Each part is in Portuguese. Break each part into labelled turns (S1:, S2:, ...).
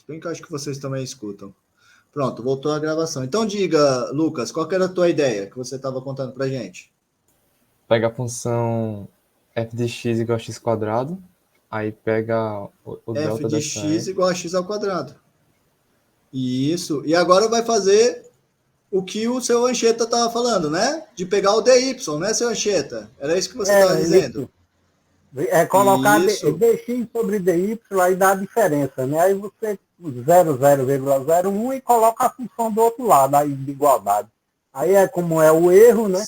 S1: Se bem que eu acho que vocês também escutam. Pronto, voltou a gravação. Então diga, Lucas, qual que era a tua ideia que você estava contando pra gente?
S2: Pega a função f de x igual a x quadrado, aí pega o
S1: F
S2: delta
S1: de
S2: dessa
S1: x
S2: f.
S1: igual a x ao quadrado. Isso. E agora vai fazer o que o seu Anchieta estava falando, né? De pegar o dy, né, seu Anchieta? Era isso que você estava dizendo.
S3: Isso. É colocar
S1: Isso.
S3: dx sobre dy, aí dá a diferença, né? Aí você 0,01 e coloca a função do outro lado, aí de igualdade. Aí é como é o erro, né?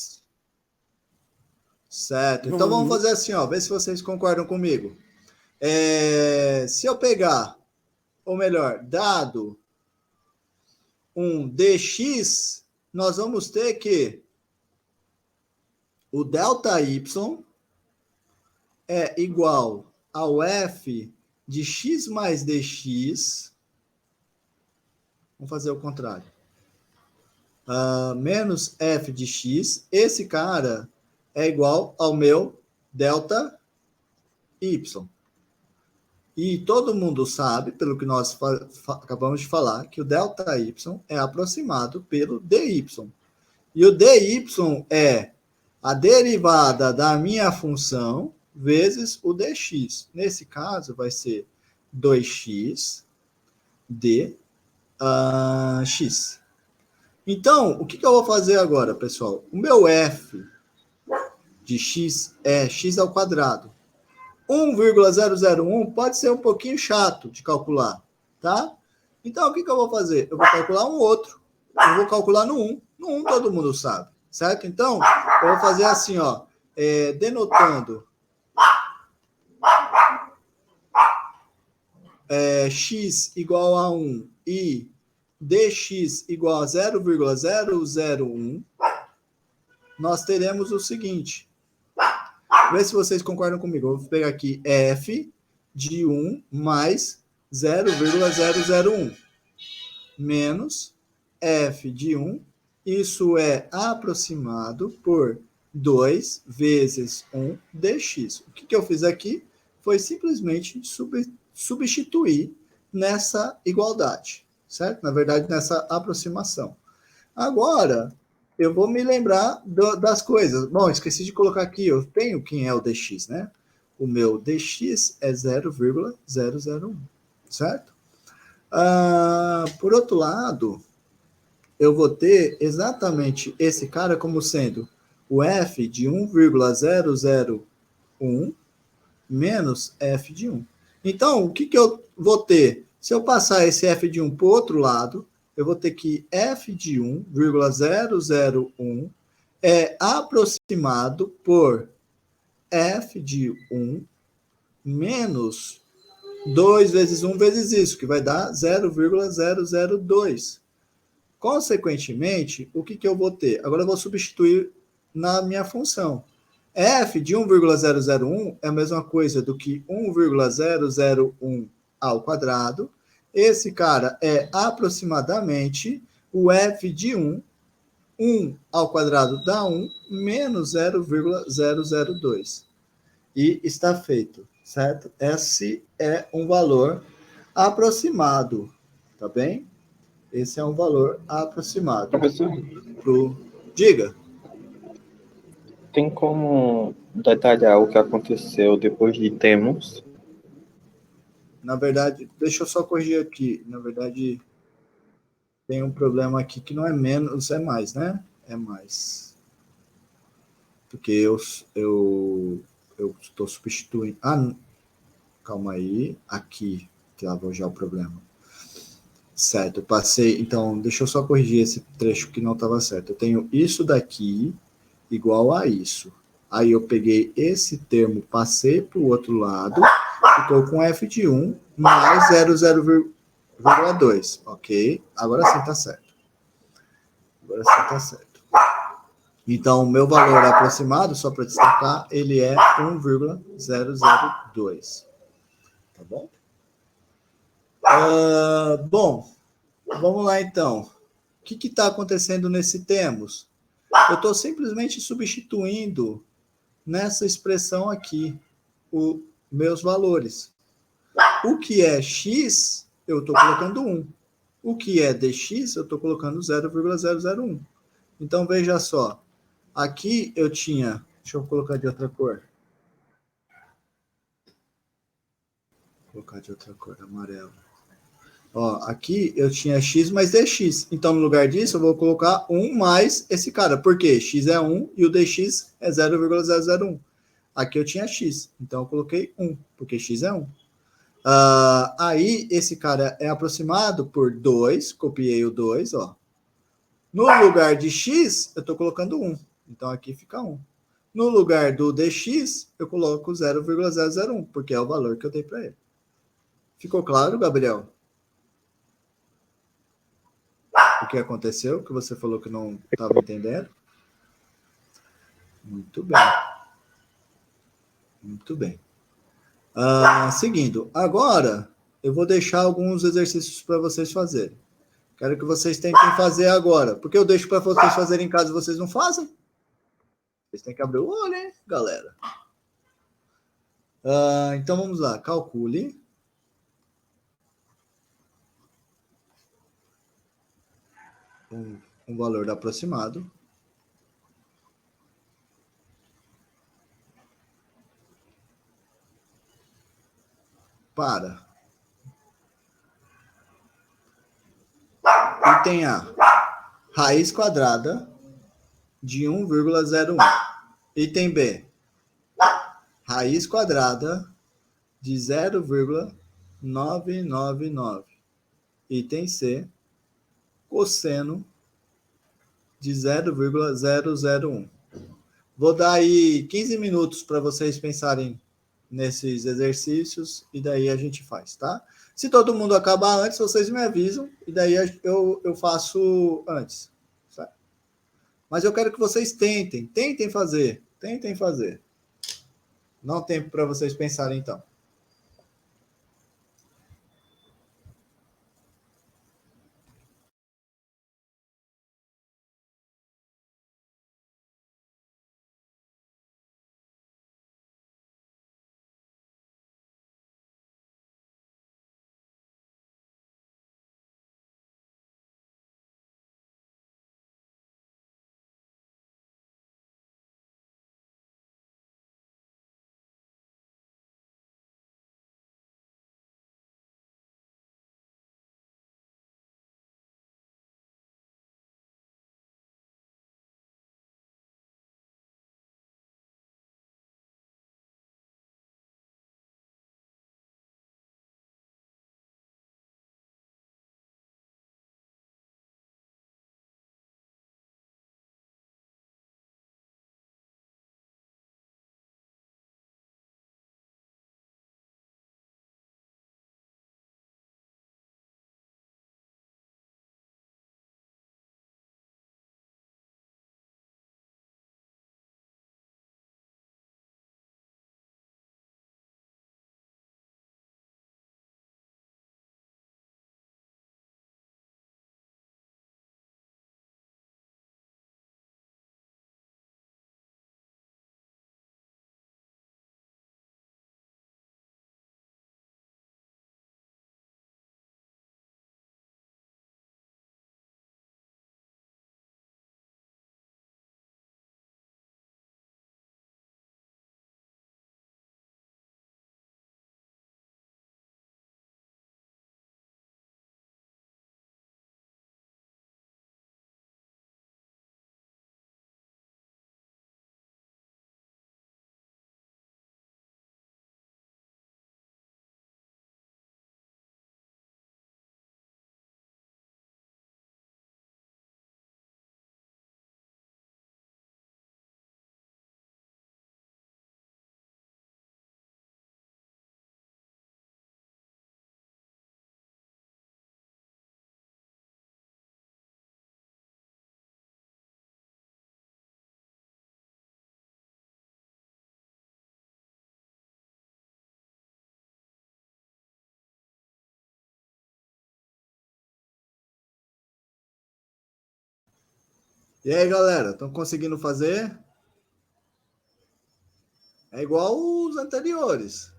S1: Certo. Então vamos fazer assim, ó. Ver se vocês concordam comigo. Se eu pegar, ou melhor, dado um dx, nós vamos ter que o delta y é igual ao f de x mais dx. Vamos fazer o contrário. Menos f de x. Esse cara é igual ao meu delta y. E todo mundo sabe, pelo que nós acabamos de falar, que o delta y é aproximado pelo dy. E o dy é a derivada da minha função vezes o dx. Nesse caso, vai ser 2x dx. Então, o que eu vou fazer agora, pessoal? O meu f de x é x ao quadrado. 1,001 pode ser um pouquinho chato de calcular, tá? Então, o que eu vou fazer? Eu vou calcular um outro. Eu vou calcular no 1. No 1 todo mundo sabe, certo? Então, eu vou fazer assim, ó, denotando x igual a 1 e dx igual a 0,001, nós teremos o seguinte. Vê se vocês concordam comigo. Eu vou pegar aqui f de 1 mais 0,001 menos f de 1. Isso é aproximado por 2 vezes 1 dx. O que eu fiz aqui foi simplesmente substituir nessa igualdade, certo? Na verdade, nessa aproximação. Agora, eu vou me lembrar das coisas. Bom, esqueci de colocar aqui, eu tenho quem é o dx, né? O meu dx é 0,001, certo? Por outro lado, eu vou ter exatamente esse cara como sendo o f de 1,001 menos f de 1. Então, o que eu vou ter? Se eu passar esse f de 1 para o outro lado, eu vou ter que f de 1,001 é aproximado por f de 1 menos 2 vezes 1 vezes isso, que vai dar 0,002. Consequentemente, o que eu vou ter? Agora eu vou substituir na minha função. F de 1,001 é a mesma coisa do que 1,001 ao quadrado. Esse cara é aproximadamente o f de 1. 1 ao quadrado dá 1, menos 0,002. E está feito, certo? Esse é um valor aproximado, tá bem? Esse é um valor aproximado.
S4: Professor,
S1: Diga.
S4: tem como detalhar o que aconteceu depois de termos?
S1: Na verdade, deixa eu só corrigir aqui. Na verdade, tem um problema aqui que não é menos, é mais, né? É mais. Porque eu estou substituindo. Calma aí. Aqui travou já o problema. Certo, eu passei. Então, deixa eu só corrigir esse trecho que não estava certo. Eu tenho isso daqui igual a isso. Aí eu peguei esse termo, passei para o outro lado, ficou com f de 1 mais 0,2. Ok? Agora sim está certo. Agora sim está certo. Então, o meu valor aproximado, só para destacar, ele é 1,002. Tá bom? Bom, vamos lá então. O que está acontecendo nesse termos? Eu estou simplesmente substituindo nessa expressão aqui os meus valores. O que é x eu estou colocando 1. O que é dx, eu estou colocando 0,001. Então, veja só. Aqui eu tinha... Deixa eu colocar de outra cor. Vou colocar de outra cor, amarelo. Ó, aqui eu tinha x mais dx. Então, no lugar disso, eu vou colocar 1 mais esse cara. Por quê? X é 1 e o dx é 0,001. Aqui eu tinha x. Então, eu coloquei 1, porque x é 1. Aí, esse cara é aproximado por 2. Copiei o 2, ó. No lugar de x, eu estou colocando 1. Então, aqui fica 1. No lugar do dx, eu coloco 0,001, porque é o valor que eu dei para ele. Ficou claro, Gabriel? O que aconteceu? Que você falou que não estava entendendo? Muito bem. Muito bem. Seguindo. Agora, eu vou deixar alguns exercícios para vocês fazerem. Quero que vocês tentem fazer agora. Porque eu deixo para vocês fazerem em casa e vocês não fazem. Vocês têm que abrir o olho, hein, galera? Então, vamos lá. Calcule. Um valor aproximado. Para. Item A. Raiz quadrada de 1,01. Item B. Raiz quadrada de 0,999. Item C. Cosseno de 0,001. Vou dar aí 15 minutos para vocês pensarem nesses exercícios e daí a gente faz, tá? Se todo mundo acabar antes, vocês me avisam e daí eu faço antes, certo? Mas eu quero que vocês tentem fazer. Não tem tempo para vocês pensarem, então. E aí, galera, estão conseguindo fazer? É igual os anteriores.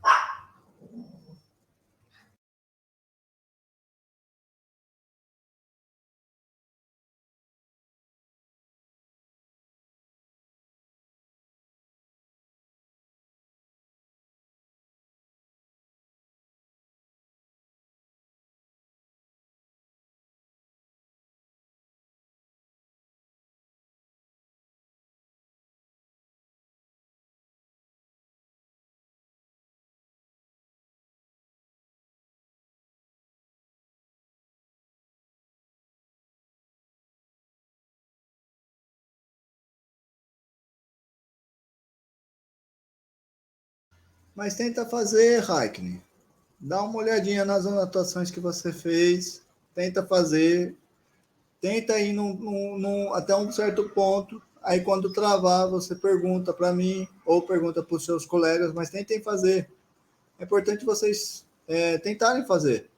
S1: Mas tenta fazer, Raikkonen. Dá uma olhadinha nas anotações que você fez. Tenta fazer. Tenta ir até um certo ponto. Aí, quando travar, você pergunta para mim ou pergunta para os seus colegas, mas tentem fazer. É importante vocês tentarem fazer.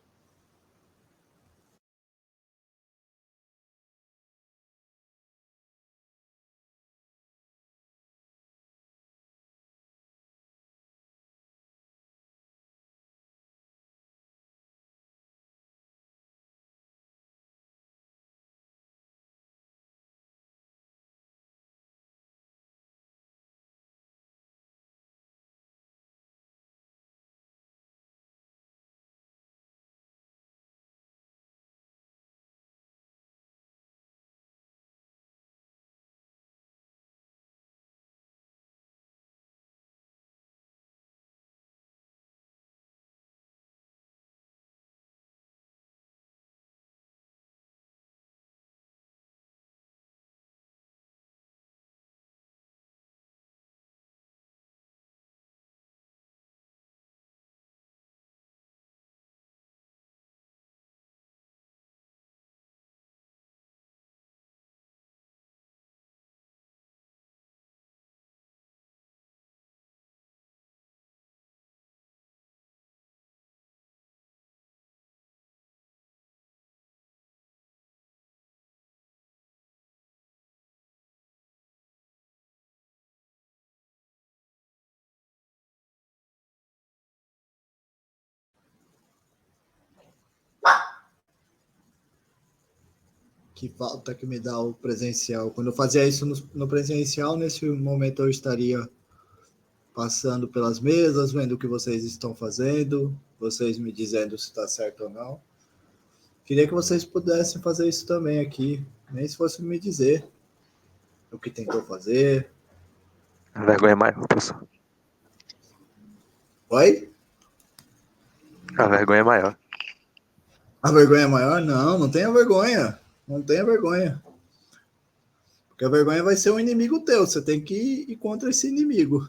S1: Que falta que me dá o presencial. Quando eu fazia isso no presencial, nesse momento eu estaria passando pelas mesas, vendo o que vocês estão fazendo, vocês me dizendo se está certo ou não. Queria que vocês pudessem fazer isso também aqui, nem se fosse me dizer o que tentou fazer.
S5: A vergonha é maior, professor.
S1: Oi?
S5: A vergonha é maior.
S1: A vergonha é maior? Não, não tenha vergonha. Não tenha vergonha. Porque a vergonha vai ser um inimigo teu. Você tem que ir contra esse inimigo.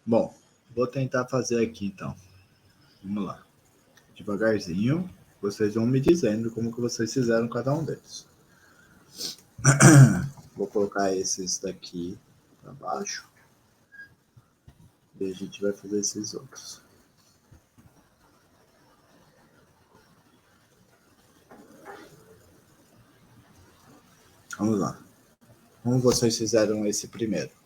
S1: Bom, vou tentar fazer aqui então. Vamos lá. Devagarzinho, vocês vão me dizendo como que vocês fizeram cada um deles. Vou colocar esses daqui para baixo. E a gente vai fazer esses outros. Vamos lá. Como vocês fizeram esse primeiro?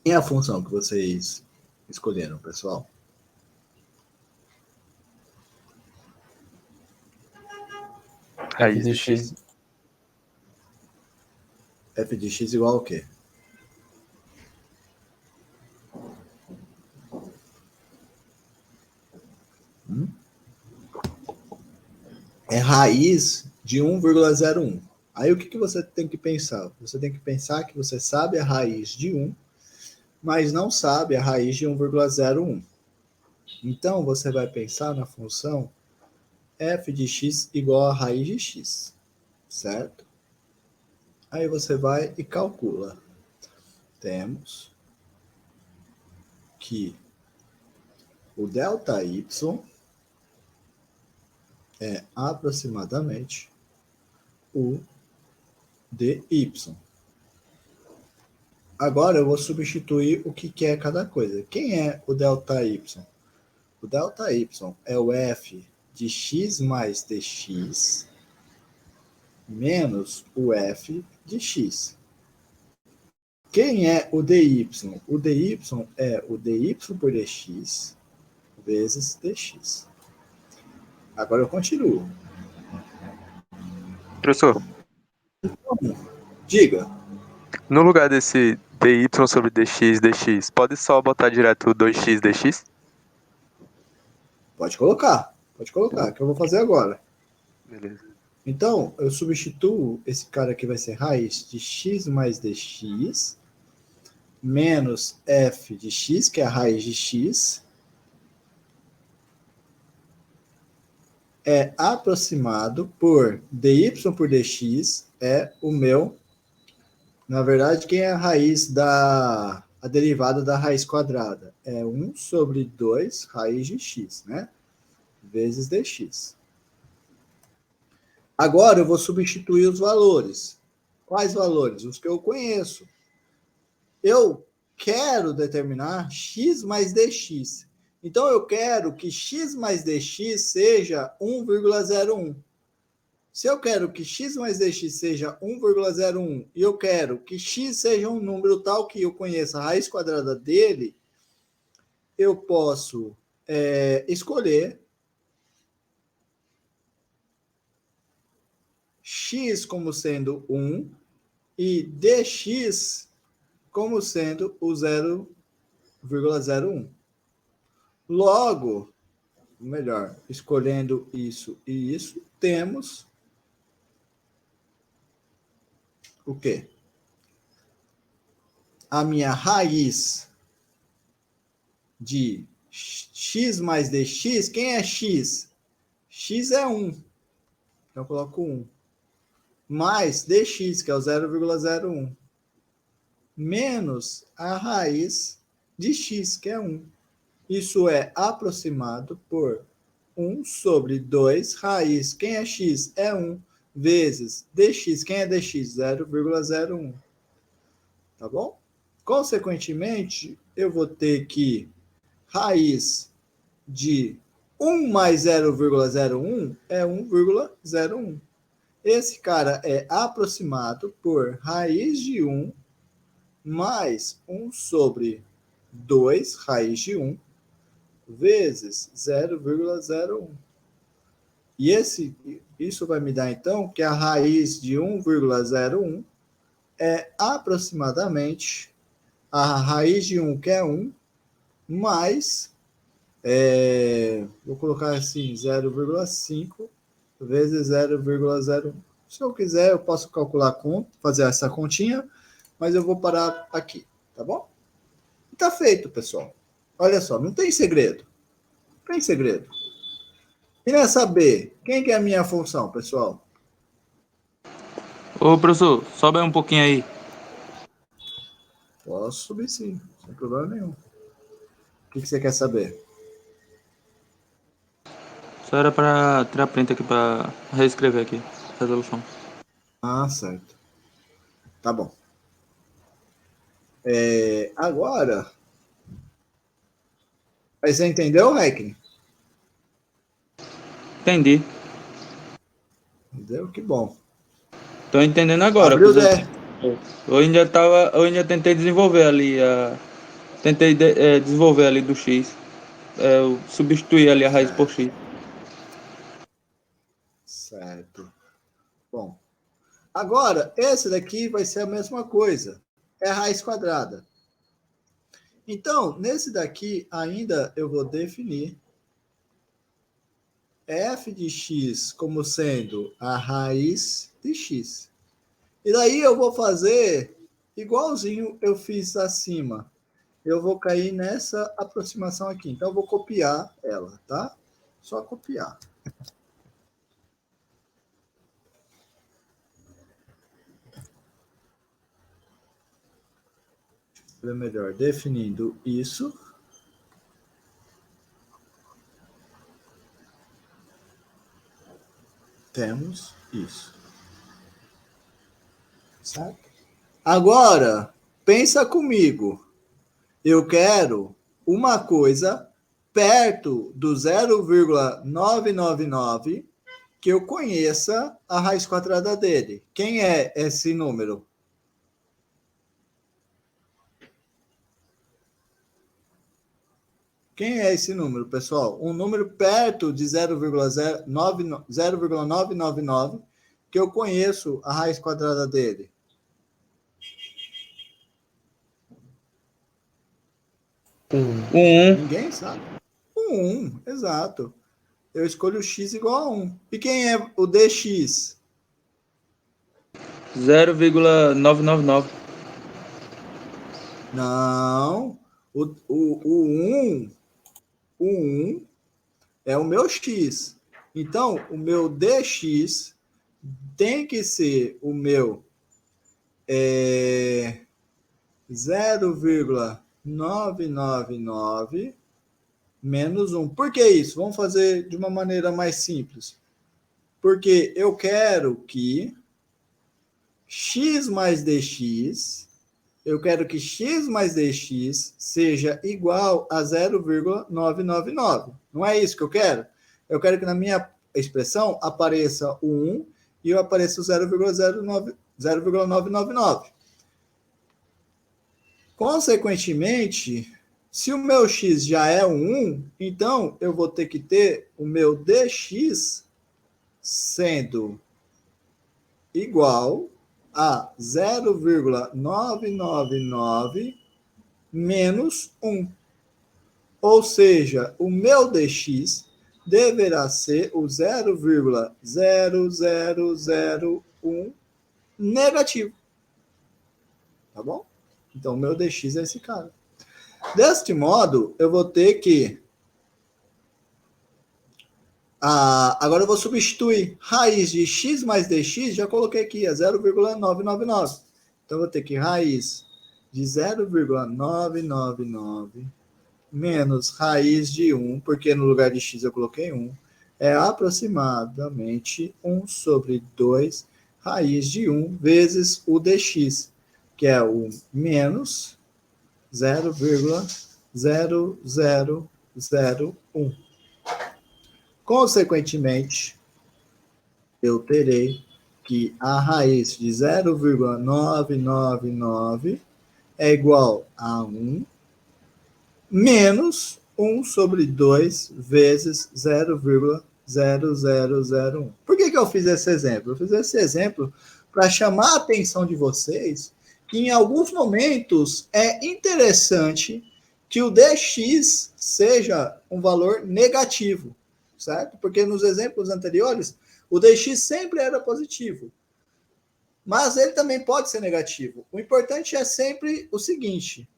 S1: Quem é a função que vocês escolheram, pessoal?
S5: Raiz de x.
S2: x.
S1: F de x igual ao quê? É raiz de 1,01. Aí o que você tem que pensar? Você tem que pensar que você sabe a raiz de 1, mas não sabe a raiz de 1,01. Então, você vai pensar na função f de x igual a raiz de x, certo? Aí você vai e calcula. Temos que o delta y é aproximadamente o dy. Agora eu vou substituir o que é cada coisa. Quem é o delta y? O delta y é o f de x mais dx menos o f de x. Quem é o dy? O dy é o dy por dx vezes dx. Agora eu continuo.
S5: Professor,
S1: Diga.
S5: no lugar desse dy sobre dx, pode só botar direto 2x dx?
S1: Pode colocar. Pode colocar, que eu vou fazer agora.
S5: Beleza.
S1: Então, eu substituo esse cara aqui, vai ser raiz de x mais dx, menos f de x, que é a raiz de x, é aproximado por dy por dx, é o meu, na verdade, quem é a raiz a derivada da raiz quadrada? É 1 sobre 2 raiz de x, né? Vezes dx. Agora eu vou substituir os valores. Quais valores? Os que eu conheço. Eu quero determinar x mais dx. Então, eu quero que x mais dx seja 1,01. Se eu quero que x mais dx seja 1,01 e eu quero que x seja um número tal que eu conheça a raiz quadrada dele, eu posso escolher x como sendo 1 e dx como sendo o 0,01. Logo, melhor, escolhendo isso e isso, temos o quê? A minha raiz de x mais dx, quem é x? X é 1. Então eu coloco 1. Mais dx, que é o 0,01. Menos a raiz de x, que é 1. Isso é aproximado por 1 sobre 2 raiz. Quem é x? É 1. Vezes dx. Quem é dx? 0,01. Tá bom? Consequentemente, eu vou ter que raiz de 1 mais 0,01 é 1,01. Esse cara é aproximado por raiz de 1 mais 1 sobre 2 raiz de 1 vezes 0,01. E isso vai me dar, então, que a raiz de 1,01 é aproximadamente a raiz de 1, que é 1, mais, vou colocar assim, 0,5 vezes 0,01. Se eu quiser, eu posso calcular, fazer essa continha, mas eu vou parar aqui, tá bom? E tá feito, pessoal. Olha só, não tem segredo. Não tem segredo. Queria saber, quem que é a minha função, pessoal?
S6: Ô, professor, sobe aí um pouquinho aí.
S1: Posso subir sim, sem problema nenhum. O que você quer saber?
S6: Só era pra tirar print aqui pra reescrever aqui. Resolução.
S1: Ah, certo. Tá bom. Agora, aí você entendeu, Heikni?
S6: Entendi.
S1: Entendeu? Que bom.
S6: Tô entendendo agora.
S1: Abriu o D.
S6: Eu ainda tentei desenvolver ali desenvolver ali do X. Eu substituí ali a raiz por X.
S1: Certo. Bom. Agora, esse daqui vai ser a mesma coisa. É a raiz quadrada. Então, nesse daqui, ainda eu vou definir f de x como sendo a raiz de x. E daí eu vou fazer igualzinho eu fiz acima. Eu vou cair nessa aproximação aqui. Então, eu vou copiar ela, tá? Só copiar. Ver melhor, definindo isso. Temos isso. Certo? Agora, pensa comigo. Eu quero uma coisa perto do 0,999 que eu conheça a raiz quadrada dele. Quem é esse número? Quem é esse número, pessoal? Um número perto de 0,999, que eu conheço a raiz quadrada dele.
S6: O 1,
S1: Ninguém sabe? O 1, exato. Eu escolho o x igual a 1. E quem é o dx?
S6: 0,999.
S1: Não. O 1 é o meu x. Então, o meu dx tem que ser o meu 0,999 menos 1. Por que isso? Vamos fazer de uma maneira mais simples. Porque eu quero que x mais dx, seja igual a 0,999. Não é isso que eu quero? Eu quero que na minha expressão apareça o 1 e eu apareça o 0,999. Consequentemente, se o meu x já é um 1, então eu vou ter que ter o meu dx sendo igual a 0,999 menos 1. Ou seja, o meu dx deverá ser o 0,0001 negativo. Tá bom? Então, o meu dx é esse cara. Deste modo, eu vou ter que... agora eu vou substituir raiz de x mais dx, já coloquei aqui, é 0,999. Então, eu vou ter que raiz de 0,999 menos raiz de 1, porque no lugar de x eu coloquei 1, é aproximadamente 1 sobre 2 raiz de 1 vezes o dx, que é o menos 0,0001. Consequentemente, eu terei que a raiz de 0,999 é igual a 1 menos 1 sobre 2 vezes 0,0001. Por que eu fiz esse exemplo? Eu fiz esse exemplo para chamar a atenção de vocês que em alguns momentos é interessante que o dx seja um valor negativo, certo? Porque nos exemplos anteriores, o dx sempre era positivo. Mas ele também pode ser negativo. O importante é sempre o seguinte: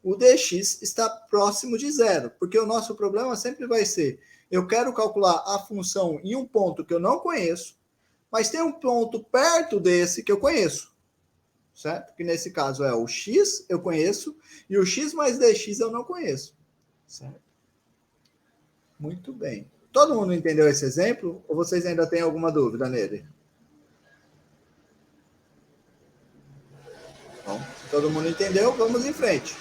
S1: o dx está próximo de zero, porque o nosso problema sempre vai ser, eu quero calcular a função em um ponto que eu não conheço, mas tem um ponto perto desse que eu conheço, certo? Que nesse caso é o x, eu conheço, e o x mais dx eu não conheço, certo? Muito bem. Todo mundo entendeu esse exemplo? Ou vocês ainda têm alguma dúvida nele? Bom, se todo mundo entendeu, vamos em frente.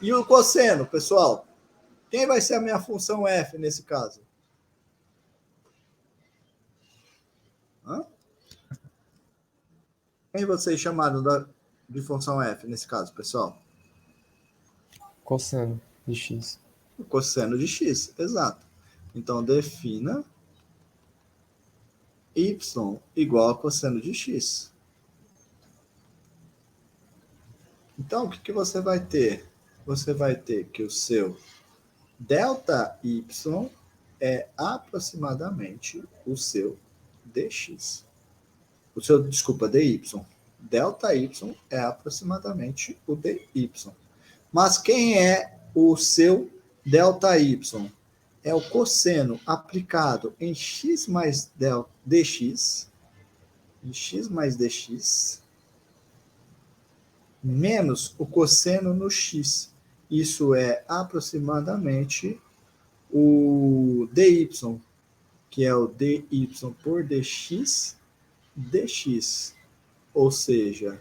S1: E o cosseno, pessoal? Quem vai ser a minha função f nesse caso? Hã? Quem vocês chamaram de função f nesse caso, pessoal?
S2: Cosseno de x.
S1: O cosseno de x, exato. Então, defina y igual a cosseno de x. Então, o que você vai ter? Você vai ter que o seu delta y é aproximadamente o seu dx. Desculpa, dy. Delta y é aproximadamente o dy. Mas quem é o seu delta y? É o cosseno aplicado em x mais dx, menos o cosseno no x. Isso é aproximadamente o dy, que é o dy por dx. Ou seja,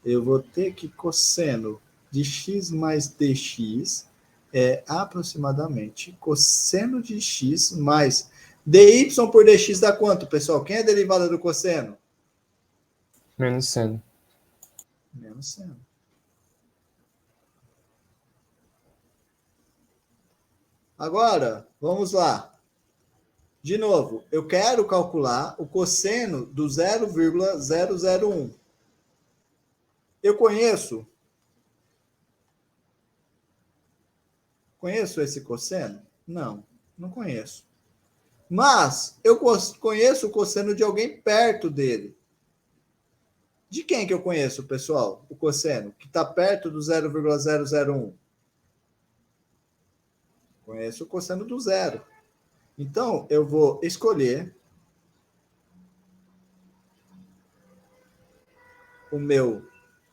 S1: eu vou ter que cosseno de x mais dx é aproximadamente cosseno de x mais dy por dx dá quanto, pessoal? Quem é a derivada do cosseno?
S2: Menos seno.
S1: Menos seno. Agora, vamos lá. De novo, eu quero calcular o cosseno do 0,001. Eu conheço esse cosseno? Não, não conheço. Mas eu conheço o cosseno de alguém perto dele. De quem que eu conheço, pessoal? O cosseno que está perto do 0,001. Conheço o cosseno do zero. Então, eu vou escolher o meu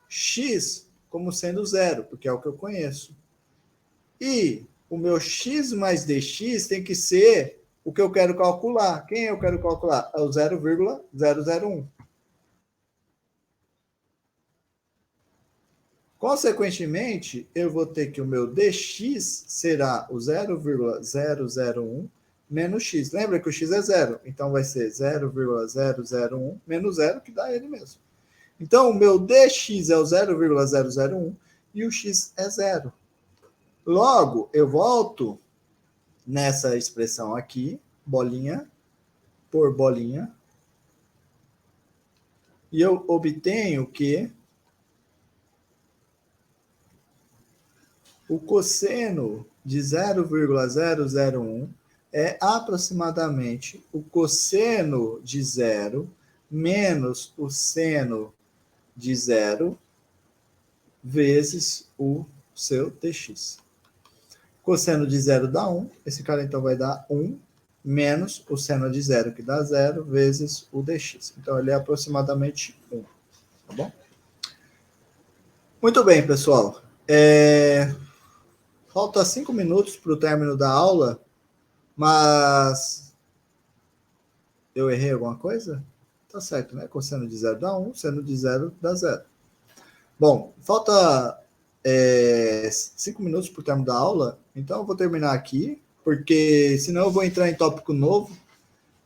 S1: x como sendo zero, porque é o que eu conheço. E o meu x mais dx tem que ser o que eu quero calcular. Quem eu quero calcular? É o 0,001. Consequentemente, eu vou ter que o meu dx será o 0,001 menos x. Lembra que o x é zero. Então, vai ser 0,001 menos zero, que dá ele mesmo. Então, o meu dx é o 0,001 e o x é zero. Logo, eu volto nessa expressão aqui, bolinha por bolinha, e eu obtenho que o cosseno de 0,001 é aproximadamente o cosseno de zero menos o seno de zero vezes o seu dx. Cosseno de zero dá 1, esse cara então vai dar 1 menos o seno de zero, que dá 0, vezes o dx. Então, ele é aproximadamente 1, tá bom? Muito bem, pessoal. Falta 5 minutos para o término da aula, mas eu errei alguma coisa? Tá certo, né? Cosseno de 0 dá 1, seno de 0 dá 0. Bom, falta 5 minutos para o término da aula, então eu vou terminar aqui, porque senão eu vou entrar em tópico novo,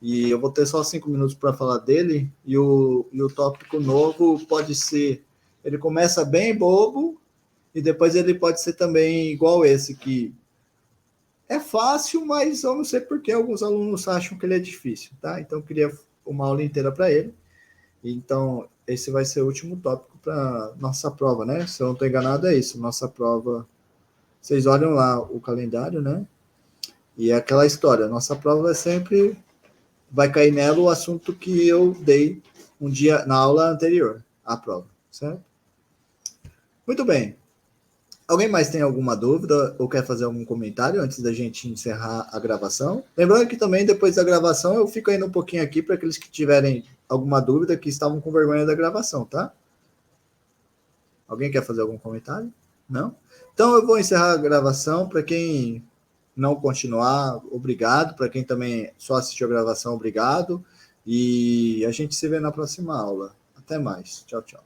S1: e eu vou ter só 5 minutos para falar dele, e o tópico novo pode ser, ele começa bem bobo, e depois ele pode ser também igual esse, que é fácil, mas eu não sei porque alguns alunos acham que ele é difícil, tá? Então eu queria uma aula inteira para ele. Então, esse vai ser o último tópico para nossa prova, né? Se eu não estou enganado, é isso. Nossa prova, vocês olham lá o calendário, né? E é aquela história. Nossa prova é sempre, vai cair nela o assunto que eu dei um dia na aula anterior à prova, certo? Muito bem. Alguém mais tem alguma dúvida ou quer fazer algum comentário antes da gente encerrar a gravação? Lembrando que também depois da gravação eu fico ainda um pouquinho aqui para aqueles que tiverem alguma dúvida, que estavam com vergonha da gravação, tá? Alguém quer fazer algum comentário? Não? Então eu vou encerrar a gravação. Para quem não continuar, obrigado. Para quem também só assistiu a gravação, obrigado. E a gente se vê na próxima aula. Até mais. Tchau, tchau.